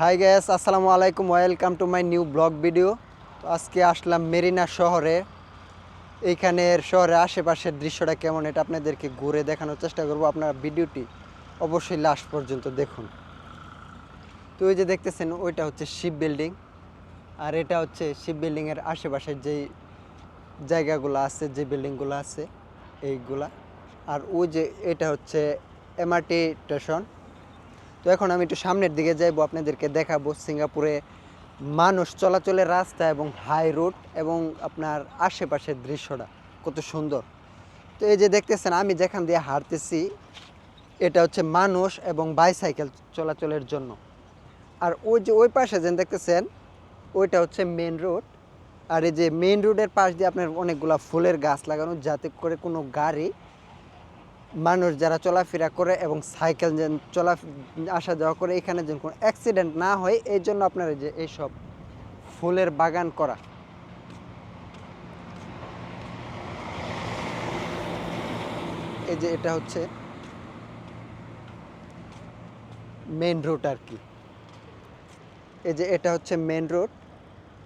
High gas, আসসালামু আলাইকুম, welcome to my new blog video. তো আজকে আসলাম মেরিনা শহরে। এইখানের শহরের আশেপাশের দৃশ্যটা কেমন এটা আপনাদেরকে ঘুরে দেখানোর চেষ্টা করব। আপনারা ভিডিওটি অবশ্যই লাস্ট পর্যন্ত দেখুন। তো ওই যে দেখতেছেন ওইটা হচ্ছে শিপ বিল্ডিং, আর এটা হচ্ছে শিপ বিল্ডিংয়ের আশেপাশের যেই জায়গাগুলো আছে, যে বিল্ডিংগুলো আছে এইগুলা। আর ওই যে এটা হচ্ছে এমআরটি স্টেশন। তো এখন আমি একটু সামনের দিকে যাইবো, আপনাদেরকে দেখাবো সিঙ্গাপুরে মানুষ চলাচলের রাস্তা এবং হাই রোড এবং আপনার আশেপাশের দৃশ্যটা কত সুন্দর। তো এই যে দেখতেছেন আমি যেখান দিয়ে হাঁটতেছি এটা হচ্ছে মানুষ এবং বাইসাইকেল চলাচলের জন্য। আর ওই যে ওই পাশে যেন দেখতেছেন ওইটা হচ্ছে মেন রোড। আর এই যে মেন রোডের পাশ দিয়ে আপনার অনেকগুলা ফুলের গাছ লাগানো, যাতে করে কোনো গাড়ি, মানুষ যারা চলাফেরা করে এবং সাইকেল যেন আসা যাওয়া করে এখানে যেন কোনো অ্যাক্সিডেন্ট না হয়, এই জন্য আপনার এই যে এইসব ফুলের বাগান করা। এই যে এটা হচ্ছে মেন রোড আর কি। এই যে এটা হচ্ছে মেন রোড।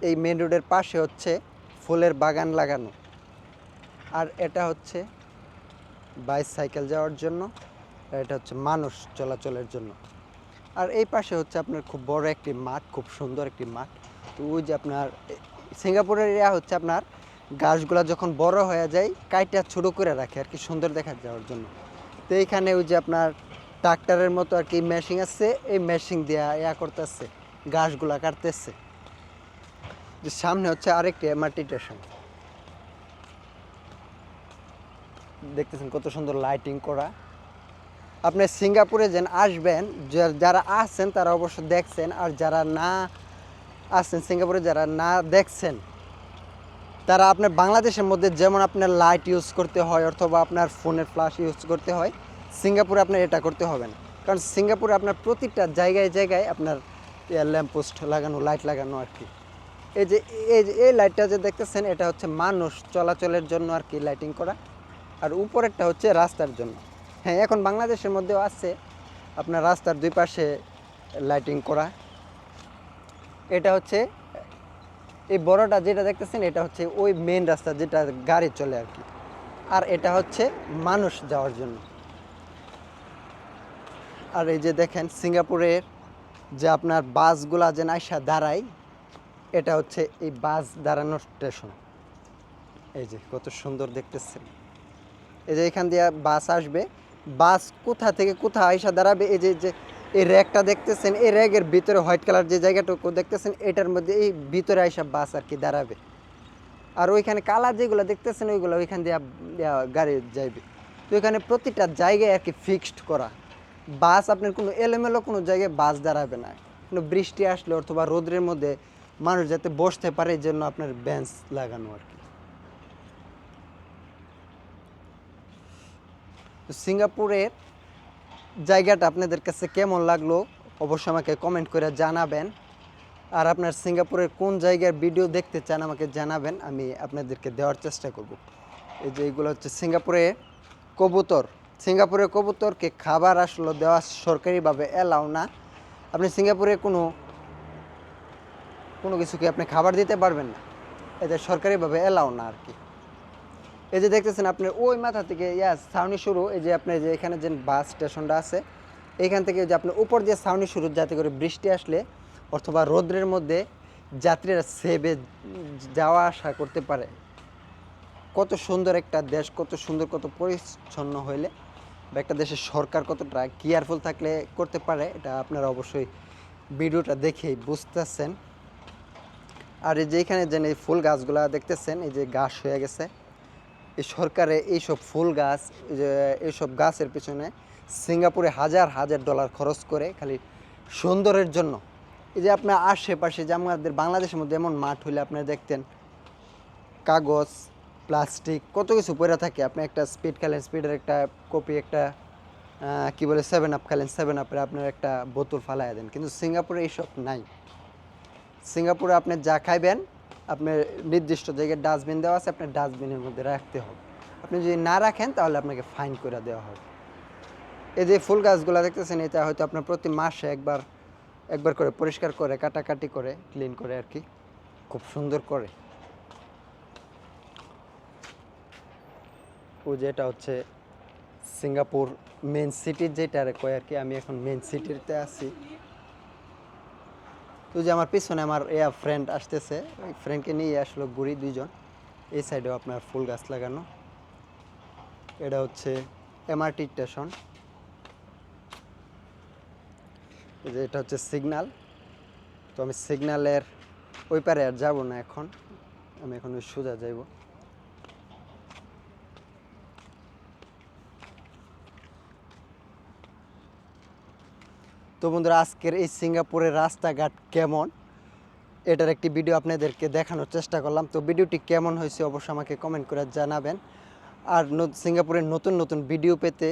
এই মেন রোডের পাশে হচ্ছে ফুলের বাগান লাগানো। আর এটা হচ্ছে বাইসাইকেল যাওয়ার জন্য, আর এটা হচ্ছে মানুষ চলাচলের জন্য। আর এই পাশে হচ্ছে আপনার খুব বড় একটি মাঠ, খুব সুন্দর একটি মাঠ। তো ওই যে আপনার সিঙ্গাপুরের এরিয়া হচ্ছে আপনার গাছগুলা যখন বড় হয়ে যায় কাইটা ছোটো করে রাখে আর কি, সুন্দর দেখা যাওয়ার জন্য। তো এইখানে ওই যে আপনার ট্রাক্টরের মতো আর কি মেশিন আছে, এই মেশিন দিয়ে করতেছে, গাছগুলা কাটতেছে। যে সামনে হচ্ছে আরেকটি এমআরটি স্টেশন, দেখতেছেন কত সুন্দর লাইটিং করা। আপনি সিঙ্গাপুরে যেন আসবেন, যারা আছেন তারা অবশ্য দেখছেন, আর যারা না আছেন সিঙ্গাপুরে, যারা না দেখছেন তারা আপনার বাংলাদেশের মধ্যে যেমন আপনার লাইট ইউজ করতে হয় অথবা আপনার ফোনের ফ্ল্যাশ ইউজ করতে হয়, সিঙ্গাপুরে আপনার এটা করতে হবে না। কারণ সিঙ্গাপুরে আপনার প্রতিটা জায়গায় জায়গায় আপনার ল্যাম্পপোস্ট লাগানো, লাইট লাগানো আর কি। এই যে এই লাইটটা যে দেখতেছেন এটা হচ্ছে মানুষ চলাচলের জন্য আর কি লাইটিং করা, আর উপরেরটা হচ্ছে রাস্তার জন্য। হ্যাঁ, এখন বাংলাদেশের মধ্যেও আছে আপনার রাস্তার দুই পাশে লাইটিং করা। এটা হচ্ছে এই বড়টা যেটা দেখতেছেন এটা হচ্ছে ওই মেন রাস্তা যেটা গাড়ি চলে আর কি, আর এটা হচ্ছে মানুষ যাওয়ার জন্য। আর এই যে দেখেন সিঙ্গাপুরের যে আপনার বাসগুলা যে আইসা দাঁড়ায়, এটা হচ্ছে এই বাস দাঁড়ানোর স্টেশন। এই যে কত সুন্দর দেখতেছেন, এই যে এখান দিয়ে বাস আসবে, বাস কোথা থেকে কোথা আইসা দাঁড়াবে। এই যে এই র্যাকটা দেখতেছেন, এই র্যাকের ভিতরে হোয়াইট কালার যে জায়গাটুকু দেখতেছেন এটার মধ্যে এই ভিতরে আইসা বাস আর কি দাঁড়াবে। আর ওইখানে কালার যেগুলো দেখতেছেন ওইগুলো ওইখান দিয়ে গাড়ি যাইবে। তো এখানে প্রতিটা জায়গায় আর কি ফিক্সড করা বাস, আপনার কোনো এলোমেলো কোনো জায়গায় বাস দাঁড়াবে না। কোনো বৃষ্টি আসলে অথবা রোদের মধ্যে মানুষ যাতে বসতে পারে এই জন্য আপনার বেঞ্চ লাগানো আর কি। তো সিঙ্গাপুরের জায়গাটা আপনাদের কাছে কেমন লাগলো অবশ্যই আমাকে কমেন্ট করে জানাবেন। আর আপনার সিঙ্গাপুরের কোন জায়গার ভিডিও দেখতে চান আমাকে জানাবেন, আমি আপনাদেরকে দেওয়ার চেষ্টা করব। এই যে এইগুলো হচ্ছে সিঙ্গাপুরে কবুতর। সিঙ্গাপুরের কবুতরকে খাবার আসলে দেওয়া সরকারিভাবে এলাও না। আপনি সিঙ্গাপুরে কোনো কিছুকে আপনি খাবার দিতে পারবেন না, এটা সরকারিভাবে এলাও না আর কি। এই যে দেখতেছেন আপনার ওই মাথা থেকে ছাউনি শুরু, এই যে আপনার যে এখানে যে বাস স্টেশনটা আছে এইখান থেকে যে আপনার উপর দিয়ে ছাউনি শুরু, যাতে করে বৃষ্টি আসলে অথবা রোদ্রের মধ্যে যাত্রীরা সেভে যাওয়া আসা করতে পারে। কত সুন্দর একটা দেশ, কত সুন্দর, কত পরিচ্ছন্ন হইলে বা একটা দেশের সরকার কতটা কেয়ারফুল থাকলে করতে পারে, এটা আপনারা অবশ্যই ভিডিওটা দেখেই বুঝতেছেন। আর এই যে এখানে যে এই ফুল গাছগুলা দেখতেছেন এই যে গাছ হয়ে গেছে, এই সরকারে এইসব ফুল গাছ, এইসব গাছের পিছনে সিঙ্গাপুরে হাজার হাজার ডলার খরচ করে খালি সুন্দরের জন্য। এই যে আপনার আশেপাশে যে আমাদের বাংলাদেশের মধ্যে এমন মাঠ হইলে আপনারা দেখতেন কাগজ, প্লাস্টিক কত কিছু পড়ে থাকে। আপনি একটা স্পিড খেলেন, স্পিডের একটা কপি, একটা কি বলে 7 আপ খেলেন, 7 আপের আপনার একটা বোতল ফালাই দেন। কিন্তু সিঙ্গাপুরে এইসব নাই। সিঙ্গাপুরে আপনি যা খাইবেন আপনার নির্দিষ্ট জায়গায় ডাস্টবিন দেওয়া আছে, আপনার ডাস্টবিনের মধ্যে রাখতে হবে। আপনি যদি না রাখেন তাহলে আপনাকে ফাইন করে দেওয়া হবে। এই যে ফুল গাছগুলো দেখতেছেন এটা হয়তো আপনার প্রতি মাসে একবার একবার করে পরিষ্কার করে কাটাকাটি করে ক্লিন করে আর কি, খুব সুন্দর করে। ও যেটা হচ্ছে সিঙ্গাপুর মেন সিটির যেটা কয় আর কি, আমি এখন মেন সিটিতে আছি। তো যে আমার পিছনে আমার ফ্রেন্ড আসতেছে, ওই ফ্রেন্ডকে নিয়ে আসলো ঘুরি দুইজন। এই সাইডেও আপনার ফুল গাছ লাগানো। এটা হচ্ছে এমআরটি স্টেশন, যে এটা হচ্ছে সিগন্যাল। তো আমি সিগন্যালের ওই পারে আর যাবো না এখন, আমি এখন ওই সোজা যাইব। তো বন্ধুরা, আজকের এই সিঙ্গাপুরের রাস্তাঘাট কেমন, এটার একটি ভিডিও আপনাদেরকে দেখানোর চেষ্টা করলাম। তো ভিডিওটি কেমন হয়েছে অবশ্যই আমাকে কমেন্ট করে জানাবেন। আর সিঙ্গাপুরের নতুন নতুন ভিডিও পেতে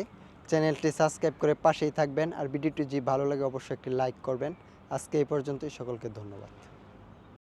চ্যানেলটি সাবস্ক্রাইব করে পাশেই থাকবেন। আর ভিডিওটি যদি ভালো লাগে অবশ্যই একটি লাইক করবেন। আজকে এই পর্যন্তই, সকলকে ধন্যবাদ।